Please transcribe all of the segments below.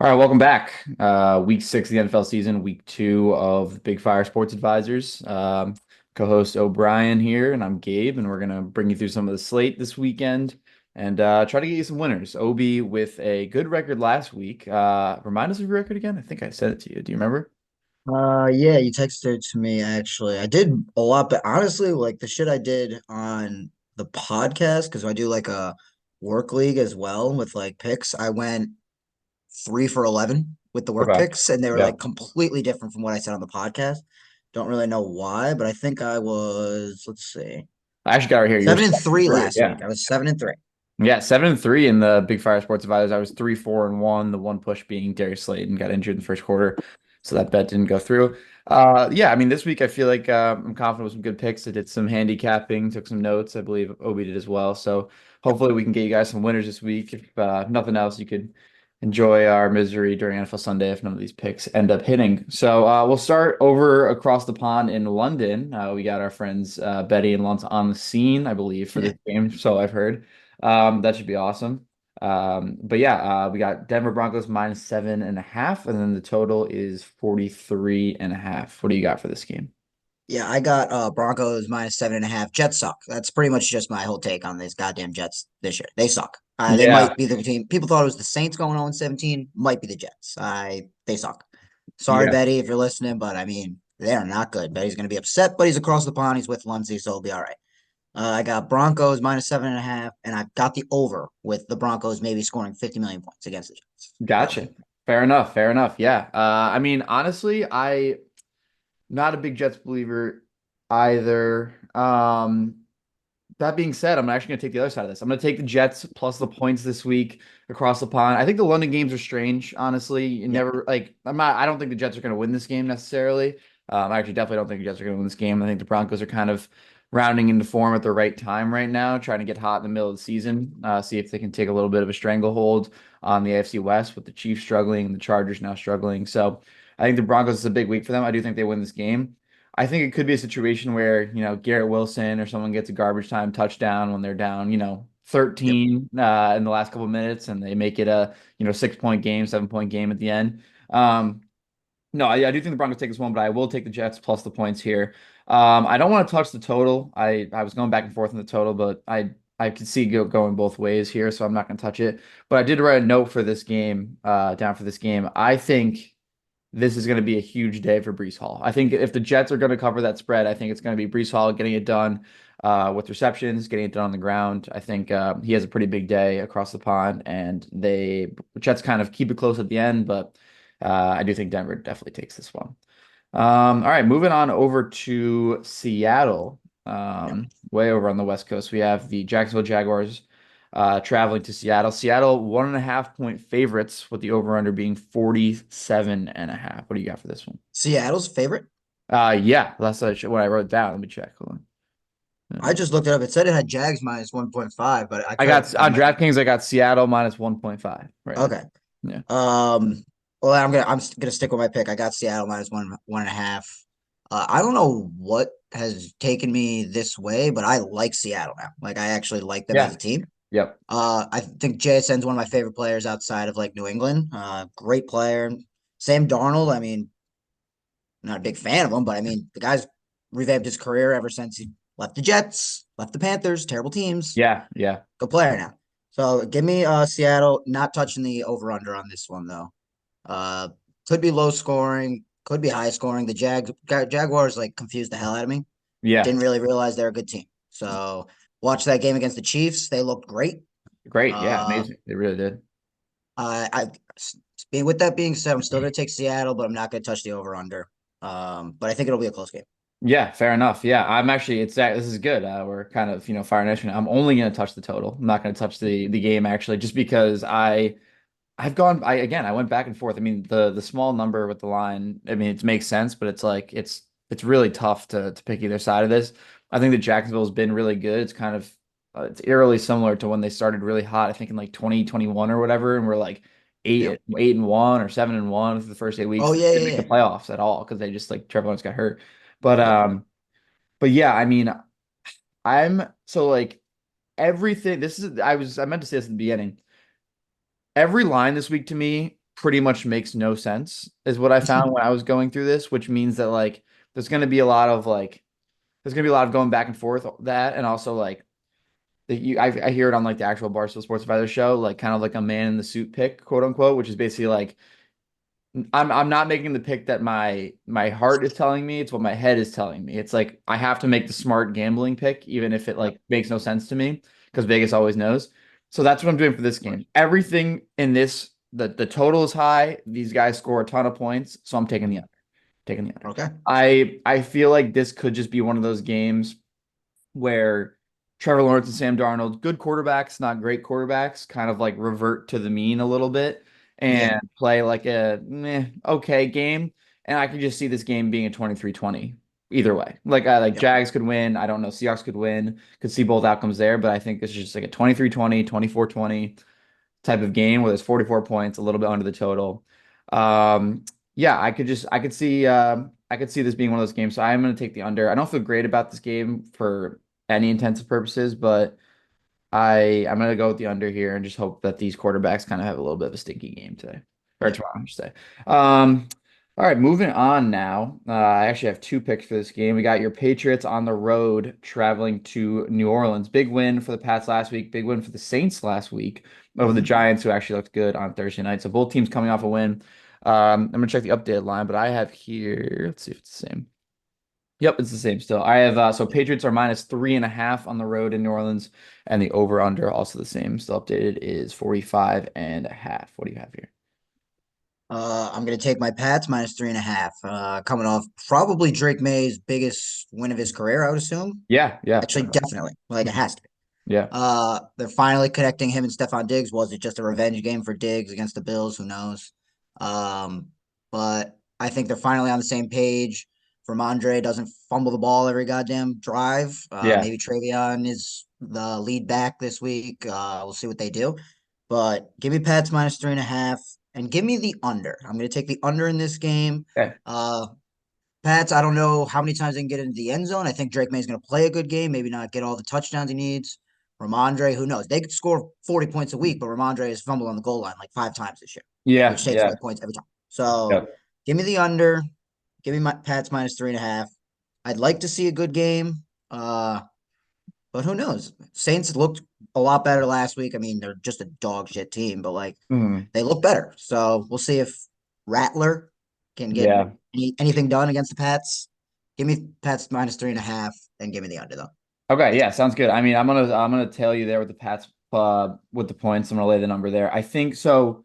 All right, welcome back. Week 6 of the NFL season, week 2 of the Big Fire Sports Advisors. Co-host O'Brien here, and I'm Gabe, and we're gonna bring you through some of the slate this weekend and try to get you some winners. Obi with a good record last week. Remind us of your record again. I think I said it to you. Do you remember? Yeah, you texted it to me actually. I did a lot, but honestly, like the shit I did on the podcast, because I do like a work league as well with like picks. I went 3 for 11 with the work Okay. picks, and they were Yeah. like completely different from what I said on the podcast. Don't really know why, but I think I was, let's see, I actually got right here. You're seven and 7 and three 3. last Yeah. week. I was 7 and 3. Yeah, 7 and 3 in the Big Fire Sports Advisors. I was 3 4 and 1. The one push being Darius Slayton got injured in the first quarter, so that bet didn't go through. Yeah, I mean this week I feel like I'm confident with some good picks. I did some handicapping, took some notes. I believe Obi did as well. So hopefully we can get you guys some winners this week. If nothing else, you could enjoy our misery during NFL Sunday if none of these picks end up hitting. So we'll start over across the pond in London. We got our friends Betty and Luntz on the scene, I believe, for this game. So I've heard. That should be awesome. But yeah, we got Denver Broncos -7.5, and then the total is 43.5. What do you got for this game? Yeah, I got Broncos -7.5. Jets suck. That's pretty much just my whole take on these goddamn Jets this year. They suck. They Yeah, might be the team. People thought it was the Saints going on 17. Might be the Jets. They suck. Sorry, yeah, Betty, if you're listening, but I mean they are not good. Betty's gonna be upset, but he's across the pond. He's with Lindsay, so he'll be all right. I got Broncos -7.5, and I've got the over with the Broncos maybe scoring 50 million points against the Jets. That way. gotcha. Fair enough. Fair enough. Yeah. I mean, honestly, I'm not a big Jets believer either. That being said, I'm actually going to take the other side of this. I'm going to take the Jets plus the points this week across the pond. I think the London games are strange, honestly. You Yeah. never like I don't think the Jets are going to win this game necessarily. I actually definitely don't think the Jets are going to win this game. I think the Broncos are kind of rounding into form at the right time right now, trying to get hot in the middle of the season, see if they can take a little bit of a stranglehold on the AFC West with the Chiefs struggling and the Chargers now struggling. So I think the Broncos is a big week for them. I do think they win this game. I think it could be a situation where, Garrett Wilson or someone gets a garbage time touchdown when they're down, Yep. 13 in the last couple of minutes and they make it a, 6 point game, 7 point game at the end. No, I do think the Broncos take this one, but I will take the Jets plus the points here. I don't want to touch the total. I was going back and forth on the total, but I could see going both ways here, so I'm not going to touch it. But I did write a note for this game, down for this game. I think this is going to be a huge day for Breece Hall. I think if the Jets are going to cover that spread, I think it's going to be Breece Hall getting it done with receptions, getting it done on the ground. I think he has a pretty big day across the pond, and Jets kind of keep it close at the end, but I do think Denver definitely takes this one. All right, moving on over to Seattle. Yep. Way over on the West Coast, we have the Jacksonville Jaguars traveling to Seattle. Seattle 1.5 point favorites with the over-under being 47.5. What do you got for this one? Seattle's favorite. Yeah, that's what I wrote down. Let me check. Hold on. I just looked it up. It said it had Jags -1.5, but I I could got I on might DraftKings, I got Seattle -1.5 right now. okay. Yeah. Um, well, I'm gonna stick with my pick. I got Seattle -1.5. I don't know what has taken me this way, but I like Seattle now. Like I actually like them as Yeah. a team. Yep. I think JSN's one of my favorite players outside of like New England. Great player. Sam Darnold. I mean, not a big fan of him, but I mean, the guy's revamped his career ever since he left the Jets, left the Panthers, terrible teams. Yeah. Yeah. Good player now. So give me Seattle, not touching the over under on this one though. Uh, could be low scoring, could be high scoring. The Jaguars like confused the hell out of me. Yeah. Didn't really realize they're a good team. So watch that game against the Chiefs. They looked great. Great. Yeah. Uh, Amazing. They really did. I with that being said, I'm still gonna take Seattle, but I'm not gonna touch the over under. But I think it'll be a close game. Yeah, fair enough. Yeah, I'm actually this is good. We're kind of, Fire Nation. I'm only going to touch the total. I'm not going to touch the game actually just because I went back and forth. I mean, the small number with the line, I mean, it makes sense, but it's like it's really tough to pick either side of this. I think that Jacksonville's been really good. It's kind of it's eerily similar to when they started really hot, I think in like 2021 or whatever, and we're like Yep. 8-1 or 7-1 for the first 8 weeks. Oh They yeah, didn't yeah, make the yeah. playoffs at all because they just like Trevor Lawrence got hurt. But Yep. but yeah, I mean, I'm so like everything. I meant to say this at the beginning. Every line this week to me pretty much makes no sense, is what I found when I was going through this, which means that like there's going to be a lot of like there's going to be a lot of going back and forth that, and also like I hear it on like the actual Barstool Sports Advisor show, like kind of like a man in the suit pick, quote unquote, which is basically like I'm not making the pick that my heart is telling me. It's what my head is telling me. It's like I have to make the smart gambling pick, even if it Yep, like makes no sense to me, because Vegas always knows. So that's what I'm doing for this of course. game. Everything in this, the total is high. These guys score a ton of points, so I'm taking the Mhm. under. Taking the under. Okay. I feel like this could just be one of those games where Trevor Lawrence and Sam Darnold, good quarterbacks, not great quarterbacks, kind of like revert to the mean a little bit Yeah. and play like a okay game. And I could just see this game being a 23-20 either way. Like Yep. Jags could win. I don't know. Seahawks could win. Could see both outcomes there, but I think it's just like a 23-20, 24-20 type of game where there's 44 points, a little bit under the total. Um, yeah, I could see this being one of those games. So I'm going to take the under. I don't feel great about this game for any intents and purposes, but I'm going to go with the under here and just hope that these quarterbacks kind of have a little bit of a stinky game today or Yep. tomorrow, I should say. Um, all right, moving on now. I actually have two picks for this game. We got your Patriots on the road traveling to New Orleans. Big win for the Pats last week. Big win for the Saints last week over the Mhm. Giants, who actually looked good on Thursday night. So both teams coming off a win. I'm gonna check the updated line, but I have here. Let's see if it's the same. Yep, it's the same still. I have so Yep. Patriots are -3.5 on the road in New Orleans, and the over under also the same. Still updated is 45.5. What do you have here? I'm gonna take my Pats -3.5. Coming off probably Drake May's biggest win of his career, I would assume. Yeah, yeah, Actually, definitely. Like it has to be. yeah, They're finally connecting him and Stephon Diggs. Was it just a revenge game for Diggs against the Bills? Who knows? Um, but I think they're finally on the same page. Ramondre doesn't fumble the ball every goddamn drive. yeah. Maybe Travion is the lead back this week. We'll see what they do. But give me Pats -3.5 and give me the under. I'm going to take the under in this game. Okay. Uh, Pats, I don't know how many times they can get into the end zone. I think Drake May's going to play a good game, maybe not get all the touchdowns he needs. Ramondre, who knows? They could score 40 points a week, but Ramondre has fumbled on the goal line like 5 times this year, Yeah, which takes yeah, away points every time. So yeah. give me the under. Give me my Pats -3.5. I'd like to see a good game. But who knows? Saints looked a lot better last week. I mean, they're just a dog shit team, but like Mhm. they look better. So we'll see if Rattler can get Yeah. anything done against the Pats. Give me Pats -3.5 and give me the under though. Okay, yeah, sounds good. I mean, I'm gonna tell you there with the Pats with the points. I'm gonna lay the number there. I think so.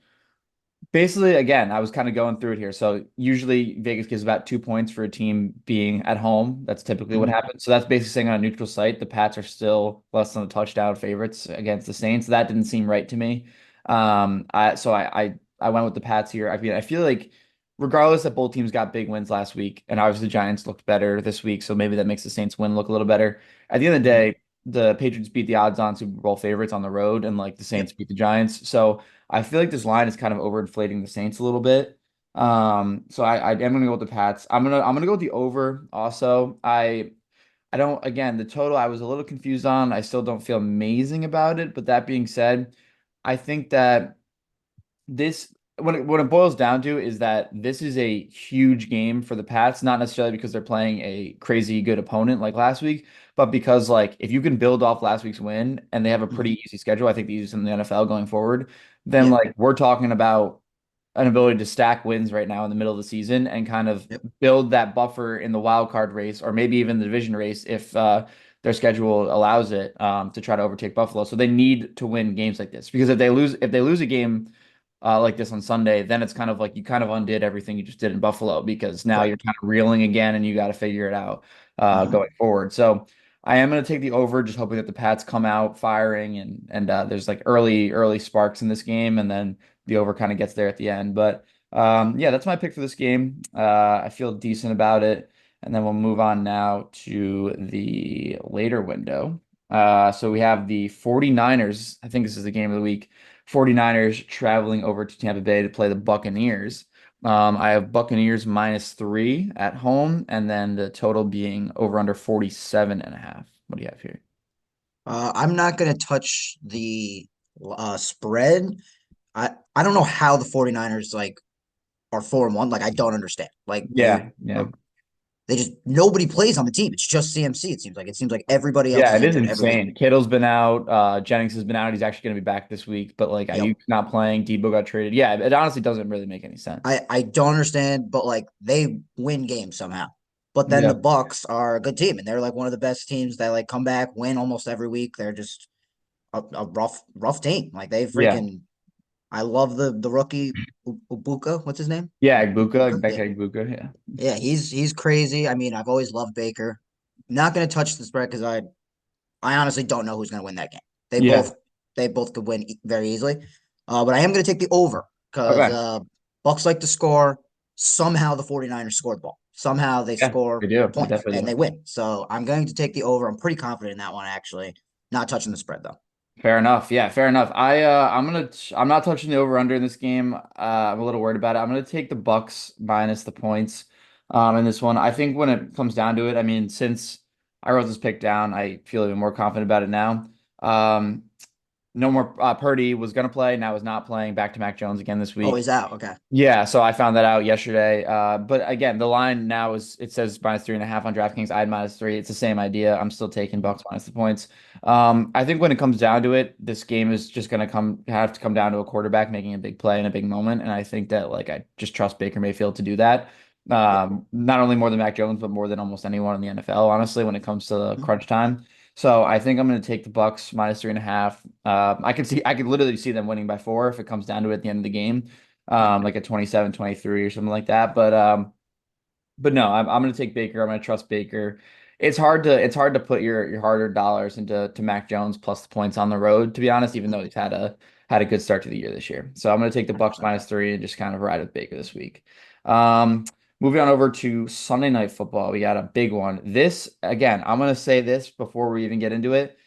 Basically, again, I was kind of going through it here. So usually Vegas gives about 2 points for a team being at home. That's typically what Mhm. happens. So that's basically saying on a neutral site, the Pats are still less than a touchdown favorites against the Saints. That didn't seem right to me. I went with the Pats here. I feel like regardless that both teams got big wins last week, and obviously the Giants looked better this week, so maybe that makes the Saints win look a little better. At the end of the Mhm. day, the Patriots beat the odds-on Super Bowl favorites on the road, and like the Saints Yep. beat the Giants. So I feel like this line is kind of overinflating the Saints a little bit. So I am gonna go with the Pats. I'm gonna go with the over also. I don't again the total I was a little confused on. I still don't feel amazing about it, but that being said, I think that this what it boils down to is that this is a huge game for the Pats, not necessarily because they're playing a crazy good opponent like last week, but because like if you can build off last week's win and they have a Mhm. pretty easy schedule, I think the easiest in the NFL going forward, then Yeah. like we're talking about an ability to stack wins right now in the middle of the season and kind of Yep. build that buffer in the wild card race or maybe even the division race if their schedule allows it to try to overtake Buffalo. So they need to win games like this because if they lose a game like this on Sunday, then it's kind of like you kind of undid everything you just did in Buffalo because now you're Correct. kind of reeling again and you got to figure it out going Mhm. forward. So I am going to take the over, just hoping that the Pats come out firing and there's like early sparks in this game, and then the over kind of gets there at the end. But yeah, that's my pick for this game. I feel decent about it, and then we'll move on now to the later window. So we have the 49ers. I think this is the game of the week. 49ers traveling over to Tampa Bay to play the Buccaneers. I have Buccaneers -3 at home, and then the total being over under 47.5. What do you have here? I'm not gonna touch the spread. I don't know how the 49ers like are 4-1. Like I don't understand. Like Yeah, yeah. they just nobody plays on the team. It's just CMC. It seems like everybody else Yeah, is it is injured every week. insane. Kittle's been out. Jennings has been out. He's actually going to be back this week, but like Yep. Ayuk's not playing. Debo got traded. Yeah, it honestly doesn't really make any sense. I don't understand, but like they win games somehow. But then the Yep. Bucks are a good team, and they're like one of the best teams that like come back, win almost every week. They're just a rough team. Like they Yeah. freaking. I love the rookie Ubuka. What's his name? Yeah, Igbuka, Ibuka. Yeah, Becca Igbuka. Yeah. yeah. He's crazy. I mean, I've always loved Baker. Not gonna touch the spread because I honestly don't know who's gonna win that game. They Yeah. both they both could win very easily. But I am gonna take the over because Okay. Bucks like to score. Somehow the 49ers score the ball. Somehow they Yeah, score they do. They points definitely and do. they win. So I'm going to take the over. I'm pretty confident in that one actually. Not touching the spread though. Fair enough. Yeah, fair enough. I'm not touching the over under in this game. I'm a little worried about it. I'm gonna take the Bucks minus the points in this one. I think when it comes down to it, I mean, since I wrote this pick down, I feel even more confident about it now. Um, no more Purdy was gonna play, now is not playing. Back to Mac Jones again this Oh, week. he's out. Okay. Yeah, so I found that out yesterday. But again, the line now is it says -3.5 on DraftKings. I had -3. It's the same idea. I'm still taking Bucks minus the points. I think when it comes down to it, this game is just gonna have to come down to a quarterback making a big play in a big moment. And I think that like I just trust Baker Mayfield to do that. Yeah. Not only more than Mac Jones, but more than almost anyone in the NFL, honestly, when it comes to the Mhm. crunch time. So I think I'm going to take the Bucks -3.5. I could literally see them winning by 4 if it comes down to it at the end of the game, Yeah. like a 27-23 or something like that. But no, I'm going to take Baker. I'm going to trust Baker. It's hard to put your harder dollars into Mac Jones plus the points on the road, to be honest, even though he's had a good start to the year this year. So I'm going to take the Bucks 100%. -3 and just kind of ride with Baker this week. Um, Moving on over to Sunday Night Football, we got a big one. This again, I'm going to say this before we even get into it.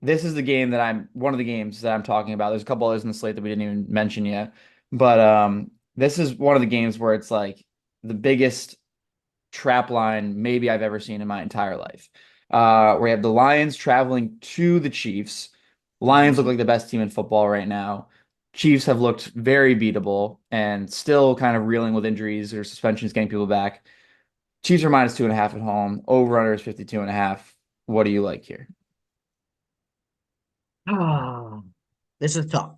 This is the game that I'm one of the games that I'm talking about. There's a couple others in the slate that we didn't even mention yet, but this is one of the games where it's like the biggest trap line maybe I've ever seen in my entire life. We have the Lions traveling to the Chiefs. Lions look Mhm. like the best team in football right now. Chiefs have looked very beatable and still kind of reeling with injuries or suspensions, getting people back. Chiefs are -2.5 at home. Over under is 52.5. What do you like here? Ah, this is tough.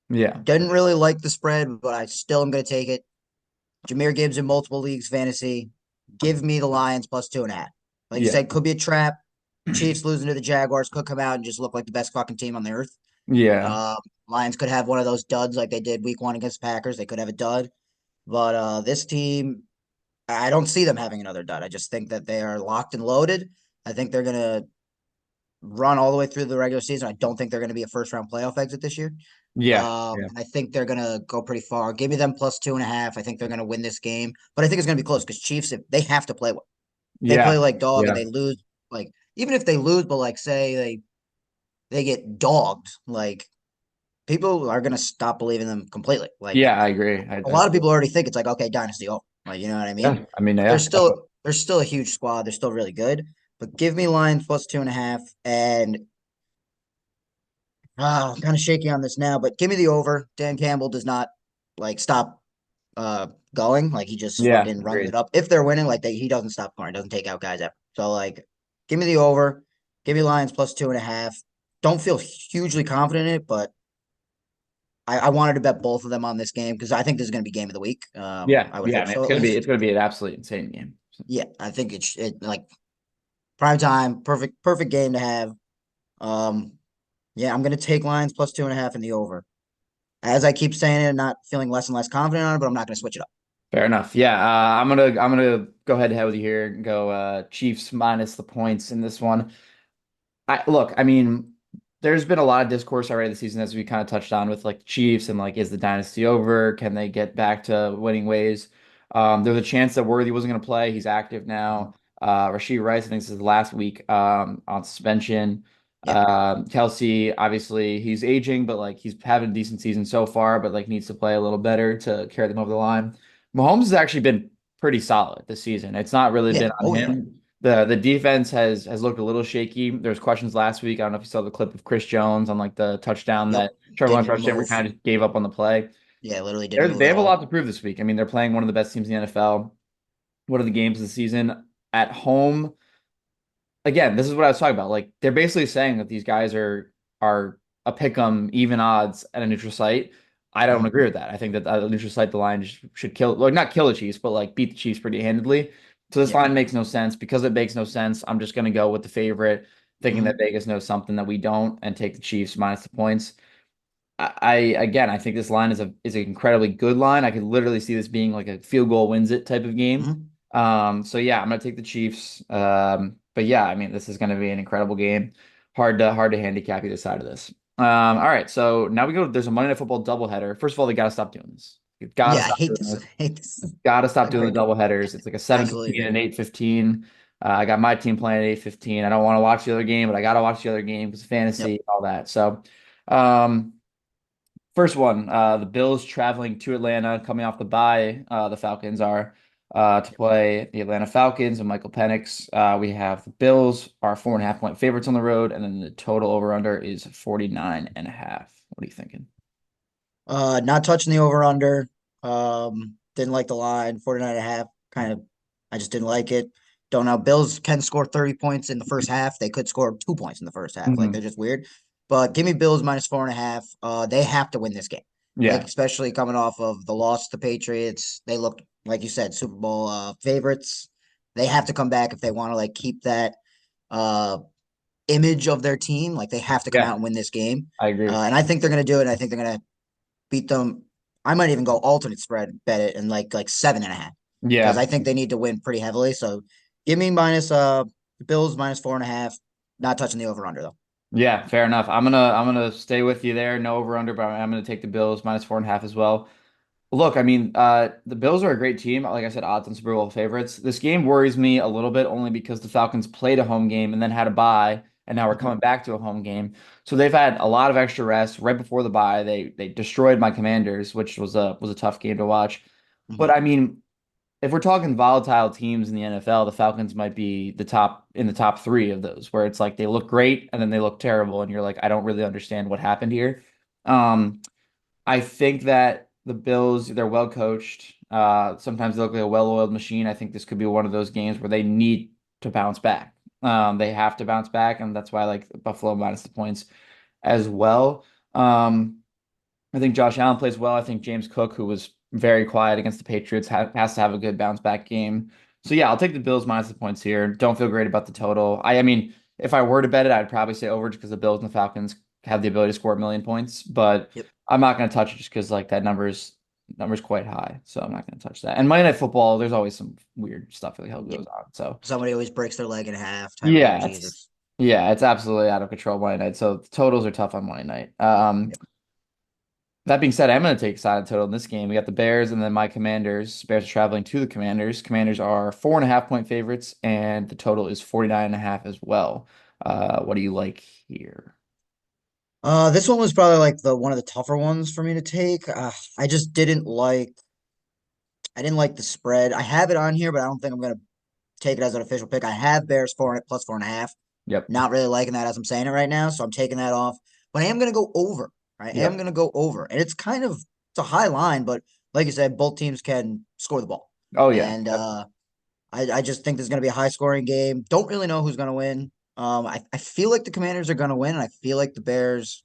Yeah. Didn't really like the spread, but I still am going to take it. Jameer Gibbs in multiple leagues fantasy. Give me the Lions plus 2.5. Like you Yeah. said, could be a trap. Chiefs losing to the Jaguars could come out and just look like the best fucking team on the earth. Yeah. Uh, Lions could have one of those duds like they did week one against Packers. They could have a dud. But this team, I don't see them having another dud. I just think that they are locked and loaded. I think they're going to run all the way through the regular season. I don't think they're going to be a first round playoff exit this year. Yeah. Yeah. And I think they're gonna go pretty far. Give me them plus 2.5. I think they're gonna win this game, but I think it's gonna be close because Chiefs, if they have to play well, they play Yeah. like dog and Yeah. they lose. Like even if they lose, but like say they get dogged, like people are gonna stop believing them completely. Like Yeah, I agree. a lot of people already think it's like okay, dynasty. Oh, like you know what I mean? Yeah. I mean, But yeah. Definitely. there's still a huge squad. They're still really good. But give me Lions plus 2.5, and I'm kind of shaky on this now, but give me the over. Dan Campbell does not like stop going. Like he just Yeah. fucking runs it Agreed. up. If they're winning, like he doesn't stop scoring, doesn't take out guys ever. So like give me the over. Give me Lions plus 2.5. Don't feel hugely confident in it, but I wanted to bet both of them on this game because I think this is gonna be game of the week. Yeah. I would Yeah. hope Man, so at least. it's gonna be an absolutely insane game. Yeah, I think it like prime time, perfect game to have. Um yeah, I'm gonna take Lions plus 2.5 in the over. As I keep saying it, not feeling less and less confident on it, but I'm not going to switch it up. Fair enough. Yeah. I'm gonna go head to head with you here and go Chiefs minus the points in this one. I mean, there's been a lot of discourse already this season as we kind of touched on with like the Chiefs and like is the dynasty over? Can they get back to winning ways? There's a chance that Worthy wasn't going to play. He's active now. Rashid Rice, I think this is last week on suspension. Yeah, Kelsey, obviously, he's aging, but like he's having a decent season so far, but like needs to play a little better to carry them over the line. Mahomes has actually been pretty solid this season. It's not really yeah, been on oh yeah, him. The defense has looked a little shaky. There was questions last week. I don't know if you saw the clip of Chris Jones on like the touchdown Yep. that Trevor Lawrence Didn't rushed in, where he move. kind of just gave up on the play. Yeah, literally didn't move They at have a lot all. to prove this week. I mean, they're playing one of the best teams in the NFL. One of the games of the season at home. Again, this is what I was talking about. Like they're basically saying that these guys are a pick 'em even odds at a neutral site. I don't Mhm. agree with that. I think that at a neutral site the line should kill, like not kill the Chiefs, but like beat the Chiefs pretty handedly. So this Yeah. line makes no sense. Because it makes no sense, I'm just gonna go with the favorite, thinking that Mhm. Vegas knows something that we don't, and take the Chiefs minus the points. I again, I think this line is an incredibly good line. I could literally see this being like a field goal wins it type of game. Mhm. So yeah, I'm gonna take the Chiefs. But yeah, I mean, this is gonna be an incredible game. Hard to handicap either side of this. All right, so now we go. There's a Monday Night Football doubleheader. First of all, they gotta stop doing this. You've got to Yeah, I stop hate doing this. I this. hate this. Got to stop doing the Agreed. double headers. It's like a Absolutely 7:15 agree. and 8:15. I got my team playing at 8:15. I don't want to watch the other game, but I got to watch the other game because Yep. fantasy, all that. So, um, first one, the Bills traveling to Atlanta, coming off the bye. The Falcons are to play the Atlanta Falcons and Michael Penix. We have the Bills are 4.5 point favorites on the road, and then the total over under is 49.5. What are you thinking? Not touching the over under. Didn't like the line, 49 and a half. Kind of I just didn't like it. Don't know. Bills can score 30 points in the first half. They could score 2 points in the first half. Like they're Mhm. just weird. But give me Bills minus 4.5. They have to win this game. Like Yeah, especially coming off of the loss to the Patriots. They looked, like you said, Super Bowl favorites. They have to come back if they want to like keep that uh image of their team. Like they have to come yeah, out and win this game. I agree. And I think they're gonna do it. And I think they're gonna beat them. I might even go alternate spread, bet it, and like 7.5 because Yeah, I think they need to win pretty heavily. So give me minus Bills minus 4.5. Not touching the over under though. yeah, fair enough. I'm gonna stay with you there. No over under, but I'm gonna take the Bills minus 4.5 as well. Look, I mean, the Bills are a great team. Like I said, odds on Super Bowl favorites. This game worries me a little bit only because the Falcons played a home game and then had a bye, and now we're Mhm. coming back to a home game. So they've had a lot of extra rest right before the bye. They destroyed my Commanders, which was a tough game to watch. But Mhm. I mean, if we're talking volatile teams in the NFL, the Falcons might be the top three of those, where it's like they look great and then they look terrible, and you're like, I don't really understand what happened here. Um, I think that the Bills, they're well coached. Sometimes they look like a well-oiled machine. I think this could be one of those games where they need to bounce back. They have to bounce back, and that's why I like Buffalo minus the points as well. Um, I think Josh Allen plays well. I think James Cook, who was very quiet against the Patriots, has to have a good bounce back game. So yeah, I'll take the Bills minus the points here. Don't feel great about the total. I mean, if I were to bet it, I'd probably say over just because the Bills and the Falcons have the ability to score 1 million points. But Yep. I'm not going to touch it just because like that number's quite high. So I'm not going to touch that. And Monday Night Football, there's always some weird stuff that hell Yeah. goes on. So Somebody always breaks their leg in half. Type like yeah, it's Jesus. yeah, it's absolutely out of control Monday night. So the totals are tough on Monday night. Yep. That being said, I'm going to take side total in this game. We got the Bears and then my Commanders. Bears are traveling to the Commanders. Commanders are 4.5 point favorites, and the total is 49.5 as well. What do you like here? This one was probably like the one of the tougher ones for me to take. I just didn't like. I didn't like the spread. I have it on here, but I don't think I'm gonna take it as an official pick. I have Bears four plus 4.5. Yep. Not really liking that as I'm saying it right now, so I'm taking that off. But I am gonna go over. I am Yep. gonna go over, and it's a high line, but like you said, both teams can score the ball, Oh yeah. and Yep. I just think there's gonna be a high scoring game. Don't really know who's gonna win. I feel like the Commanders are gonna win, and I feel like the Bears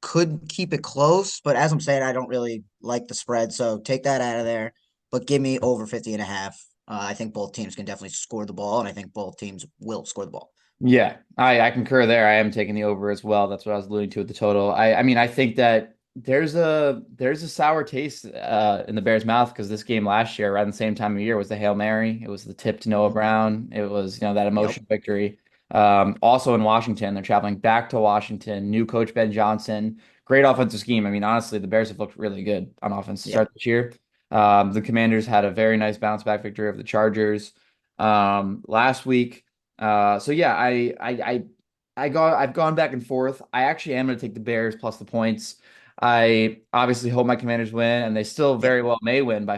could keep it close, but as I'm saying, I don't really like the spread, so take that out of there. But give me over 50 and a half. I think both teams can definitely score the ball, and I think both teams will score the ball. Yeah, I concur there. I am taking the over as well. That's what I was alluding to with the total. I mean, I think that there's a sour taste in the Bears' mouth because this game last year, around the same time of year, was the Hail Mary. It was the tip to Noah Mhm. Brown. It was, that Yep. emotional victory. Also in Washington, they're traveling back to Washington. New coach Ben Johnson. Great offensive scheme. I mean, honestly, the Bears have looked really good on offense to Yeah. start this year. The Commanders had a very nice bounce back victory over the Chargers last week. So yeah, I've gone back and forth. I actually am going to take the Bears plus the points. I obviously hope my Commanders win, and they still Yep. very well may win by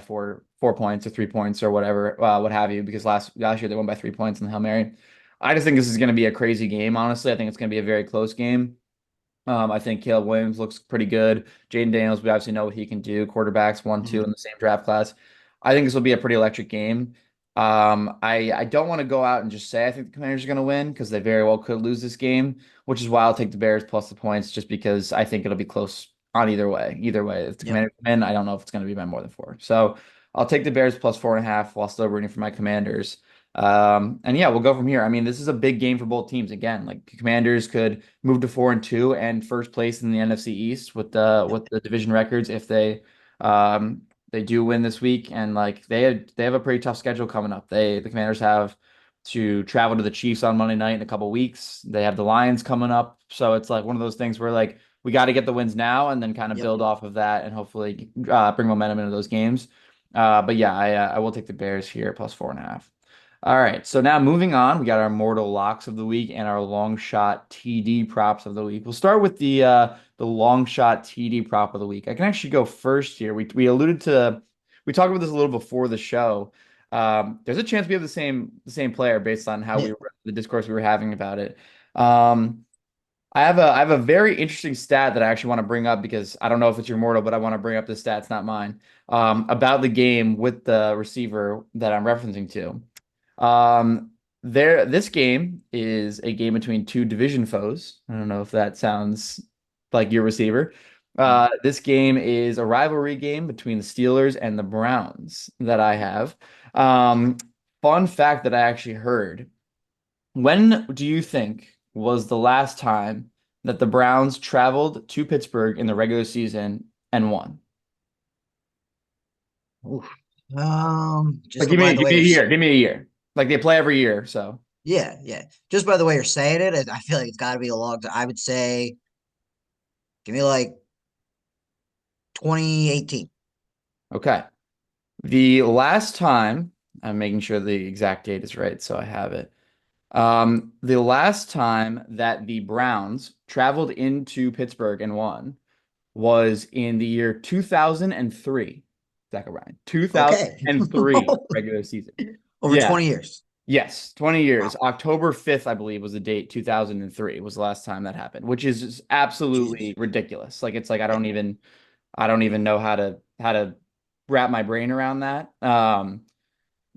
4 points or 3 points or whatever, what have you, because last year they won by 3 points in the Hail Mary. I just think this is going to be a crazy game, honestly. I think it's going to be a very close game. I think Caleb Williams looks pretty good. Jaden Daniels, we obviously know what he can do. Quarterbacks 1, 2 in the same draft class. I think this will be a pretty electric game. I don't want to go out and just say I think the Commanders are going to win because they very well could lose this game, which is why I'll take the Bears plus the points just because I think it'll be close on either way. Either way, if the Yep. Commanders win, I don't know if it's going to be by more than 4. So I'll take the Bears plus 4.5 while still rooting for my Commanders. And yeah, we'll go from here. I mean, this is a big game for both teams. Again, like Commanders could move to 4-2 and first place in the NFC East Yep. with the division records if they do win this week. And like they have a pretty tough schedule coming up. The Commanders have to travel to the Chiefs on Monday night in a couple weeks. They have the Lions coming up, so it's like one of those things where like we got to get the wins now and then kind of Yep. build off of that and hopefully bring momentum into those games. But yeah, I will take the Bears here plus 4.5. All right, so now moving on, we got our mortal locks of the week and our long shot TD props of the week. We'll start with the long shot TD prop of the week. I can actually go first here. We talked about this a little before the show. There's a chance we have the same player based on how Yeah. the discourse we were having about it. Um, I have a very interesting stat that I actually want to bring up because I don't know if it's your mortal, but I want to bring up the stats, not mine. About the game with the receiver that I'm referencing to. This game is a game between two division foes. I don't know if that sounds like your receiver. This game is a rivalry game between the Steelers and the Browns that I have. Um, Fun fact that I actually heard. When do you think was the last time that the Browns traveled to Pittsburgh in the regular season and won? Oof. Like, Just by the give way me a you're year. Give me a year. Like they play every year, so yeah, yeah. Just by the way you're saying it, I feel like it's got to be a long time. I would say, give me like 2018. okay. The last time, I'm making sure the exact date is right, so I have it. The last time that the Browns traveled into Pittsburgh and won was in the year 2003. Zach O'Brien, Okay. 2003 regular season. Over Yeah. 20 years. Yes, 20 years. Wow. October 5th, I believe, was the date. 2003 was the last time that happened, which is just absolutely Jesus. ridiculous. Like it's like Yeah. I don't even know how to wrap my brain around that.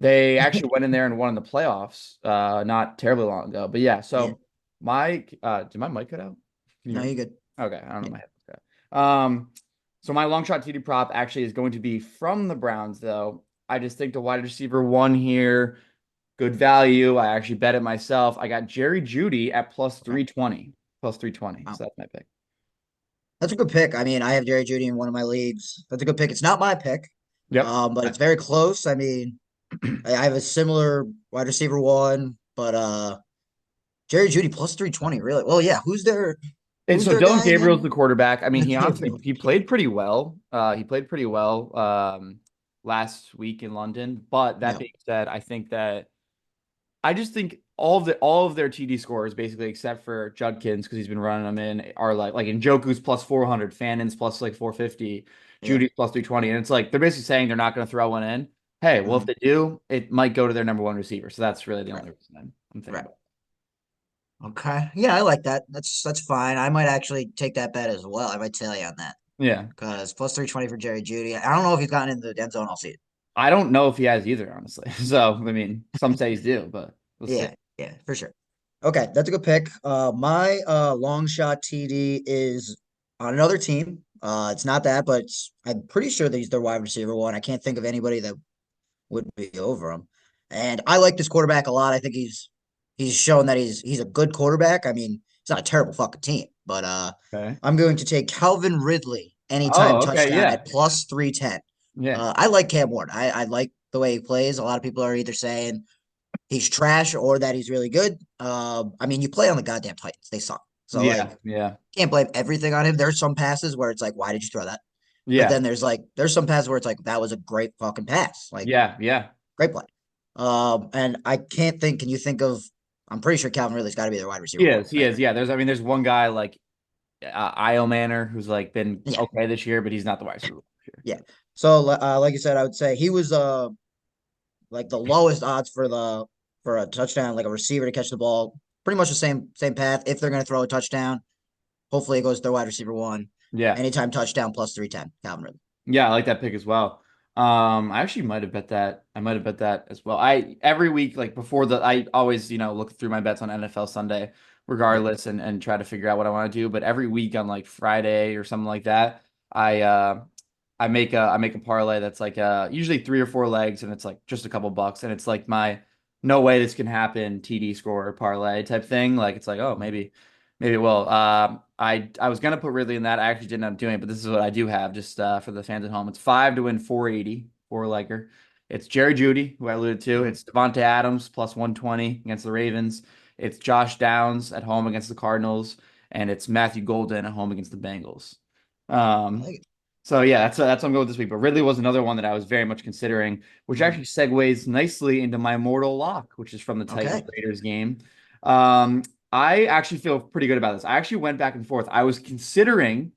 They actually went in there and won in the playoffs not terribly long ago. But yeah, Yeah. so did my mic cut out? Can you No, hear me? you're good. Okay, I don't know Yeah. my headphones cut out. So my long shot TD prop actually is going to be from the Browns though. I just think the wide receiver one here, good value. I actually bet it myself. I got Jerry Judy at plus Okay. 320. Plus 320. Wow. So that's my pick. That's a good pick. I mean, I have Jerry Judy in one of my leagues. That's a good pick. It's not my pick, Yep. but it's very close. I mean, I have a similar wide receiver one, but Jerry Judy plus 320, really. Well, yeah, And who's so their Dylan guy Gabriel's again? the quarterback. I mean, he honestly Gabriel. he played pretty well. He played pretty well last week in London. But that Yeah. being said, I just think all of their TD scores basically except for Judkins because he's been running them in are like Njoku's plus 400, Fannon's plus like 450, Yeah. Judy's plus 320, and it's like they're basically saying they're not going to throw one in. Hey, well if Mhm. they do, it might go to their number one receiver. So that's really the Right. only reason I'm thinking Right. about. Okay. Yeah, I like that. That's fine. I might actually take that bet as well. I might tell you on that Yeah. because plus 320 for Jerry Judy. I don't know if he's gotten in the end zone all season. I don't know if he has either, honestly. So, I mean, some say he's due, but we'll see. Yeah, yeah, for sure. Okay, that's a good pick. My long shot TD is on another team. It's not that, but I'm pretty sure that he's their wide receiver one. I can't think of anybody that would be over him. And I like this quarterback a lot. I think he's shown that he's a good quarterback. I mean, it's not a terrible fucking team, but Okay. I'm going to take Calvin Ridley anytime Oh, okay. touchdown Yeah. at plus 310. Yeah. I like Cam Ward. I like the way he plays. A lot of people are either saying he's trash or that he's really good. I mean, you play on the goddamn Titans. They suck. So Yeah. like Yeah. can't blame everything on him. There's some passes where it's like, why did you throw that? But Yeah. then there's some passes where it's like that was a great fucking pass. Like Yeah. Yeah. great play. And I can't think, can you think of I'm pretty sure Calvin Ridley's got to be their wide He receiver one, is. He right? is. Yeah. There's one guy like Io Manor who's like been Yeah. okay this year, but he's not the wide receiver. Yeah. So like you said, I would say he was like the lowest odds for the for a touchdown, like a receiver to catch the ball. Pretty much the same path. If they're gonna throw a touchdown, hopefully it goes to their wide receiver one. Yeah. Anytime touchdown plus 310, Calvin Ridley. Yeah, I like that pick as well. I actually might have bet that. I might have bet that as well. I every week, like before I always, look through my bets on NFL Sunday, Yep. regardless, and try to figure out what I want to do. But every week on like Friday or something like that, I make a parlay that's like usually 3 or 4 legs, and it's like just a couple bucks, and it's like my no way this can happen TD score parlay type thing. Like it's like, oh, maybe it will. I was gonna put Ridley in that. I actually didn't end up doing it, but this is what I do have just for the fans at home. It's 5 to win 480, four-legger. It's Jerry Jeudy, who I alluded to. Mhm. It's Devontae Adams plus 120 against the Ravens. It's Josh Downs at home against the Cardinals, and it's Matthew Golden at home against the Bengals. I Um, like it. so yeah, that's what I'm going with this week. But Ridley was another one that I was very much considering, which Mhm. actually segues nicely into my mortal lock, which is from the Titans Okay. Raiders game. Um, I actually feel pretty good about this. I actually went back and forth. I was considering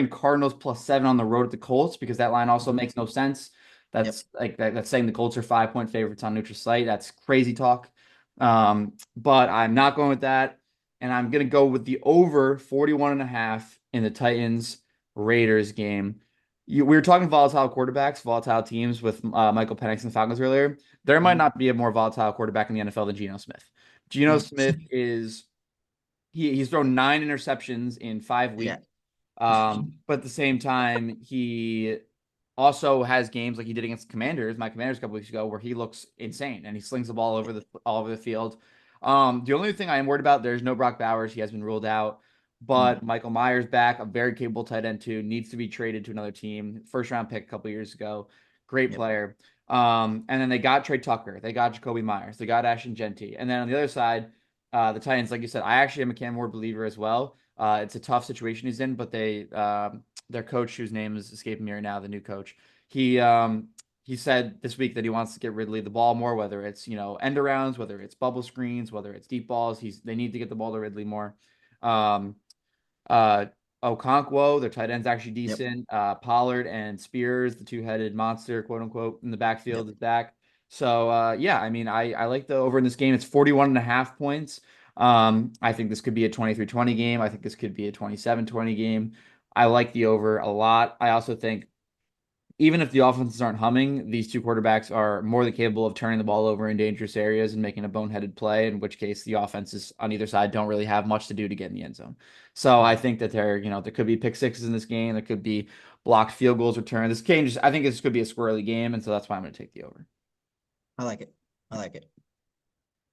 Cardinals plus 7 on the road at the Colts because that line also Mhm. makes no sense. Yep. That's like that's saying the Colts are 5-point favorites on neutral site. That's crazy talk. But I'm not going with that, and I'm gonna go with the over 41 and a half in the Titans Raiders game. We were talking volatile quarterbacks, volatile teams with Michael Penix and the Falcons earlier. There might Mhm. not be a more volatile quarterback in the NFL than Geno Smith. Geno Mhm. Smith is he's thrown 9 interceptions in 5 weeks. Yeah. But at the same time, he also has games like he did against the Commanders, my Commanders a couple weeks ago, where he looks insane and he slings the ball all over the field. The only thing I am worried about, there's no Brock Bowers. He has been ruled out. Mhm. But Michael Myers back, a very capable tight end too, needs to be traded to another team. First round pick a couple years ago. Great Yep. player. And then they got Trey Tucker. They got Jacoby Myers. They got Ashton Genty. And then on the other side, the Titans, like you said, I actually am a Cam Ward believer as well. It's a tough situation he's in, but their coach, whose name is escaping me right now, the new coach, he um, he said this week that he wants to get Ridley the ball more, whether it's end arounds, whether it's bubble screens, whether it's deep balls. They need to get the ball to Ridley more. Um, uh, Okonkwo, their tight end's actually Yep. decent. Pollard and Spears, the two-headed monster, quote unquote, in the backfield Yep. is back. So yeah, I mean, I like the over in this game. It's 41 and a half points. I think this could be a 23-20 game. I think this could be a 27-20 game. I like the over a lot. I also think even if the offenses aren't humming, these two quarterbacks are more than capable of turning the ball over in dangerous areas and making a boneheaded play, in which case the offenses on either side don't really have much to do to get in the end zone. So I Mhm. think that there could be pick sixes in this game. There could be blocked field goals returned. I think this could be a squirrely game, and so that's why I'm going to take the over. I like it. I like it.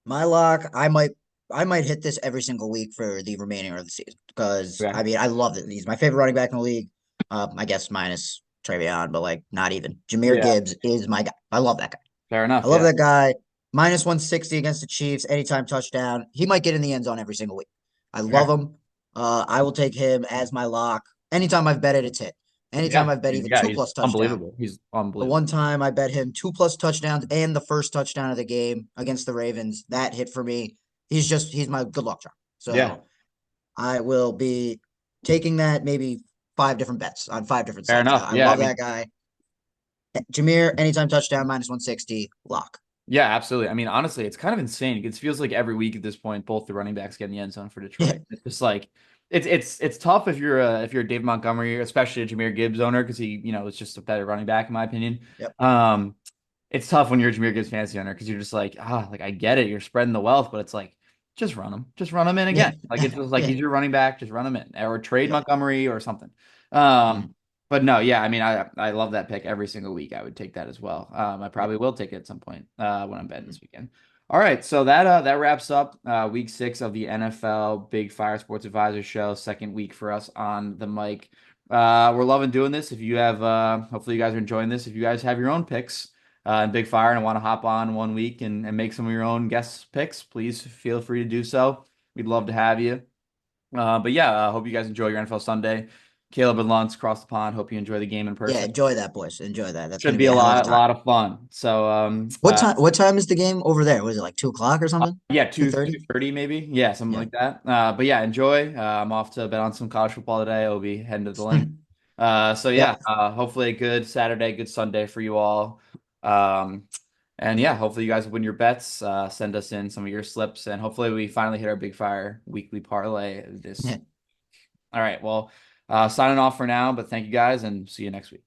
My lock, I might hit this every single week for the remaining of the season because Okay. I mean I love it. He's my favorite running back in the league. I guess minus Travion, but like not even. Jameer Yeah. Gibbs is my guy. I love that guy. Fair I enough. love Yeah. that guy. Minus 160 against the Chiefs, anytime touchdown. He might get in the end zone every single week. I love Fair. him. I will take him as my lock. Anytime I've bet it, it's hit. Anytime Yeah. I've bet even Yeah. two He's plus touchdown. unbelievable. He's The unbelievable. one time I bet him two plus touchdowns and the first touchdown of the game against the Ravens, that hit for me. He's my good luck charm. Yeah. So I will be taking that maybe five different bets on five different Fair sites. enough. I Yeah. I love that mean, guy. Jameer, anytime touchdown, minus 160, lock. yeah, absolutely. I mean, honestly, it's kind of insane. It feels like every week at this point, both the running backs get in the end zone for Yeah. Detroit. It's just like it's tough if you're a Dave Montgomery, especially a Jameer Gibbs owner, because he, is just a better running back in my opinion. Yep. Um, it's tough when you're a Jameer Gibbs fantasy owner because you're just like I get it, you're spreading the wealth, but it's like just run him in Yeah. again. Like it's just like Yeah. he's your running back, just run him in, or trade Yep. Montgomery or something. Um, Mhm. but no, yeah, I mean, I love that pick every single week. I would take that as well. I Yep. probably will take it at some point when I'm betting this weekend. All right, so that wraps up week 6 of the NFL Big Fire Sports Advisor Show. Second week for us on the mic. We're loving doing this. If you have, hopefully you guys are enjoying this. If you guys have your own picks in Big Fire and want to hop on one week and make some of your own guest picks, please feel free to do so. We'd love to have you. But yeah, I hope you guys enjoy your NFL Sunday. Caleb and Luntz across the pond. Hope you enjoy the game in Yeah. person. Enjoy that, boys. Enjoy that. That's going Should to be be a a hell of a lot, time. lot of fun. So, What time is the game over there? Was it like 2 o'clock or something? yeah, Two 2 thirty? 2:30 maybe. Yeah, something Yeah. like that. But yeah, enjoy. I'm off to bet on some college football today. I'll be heading to the link. So Yep. yeah, hopefully a good Saturday, good Sunday for you all. Um, and yeah, hopefully you guys win your bets. Send us in some of your slips, and hopefully we finally hit our Big Fire weekly parlay this. All right, well, signing off for now, but thank you guys, and see you next week.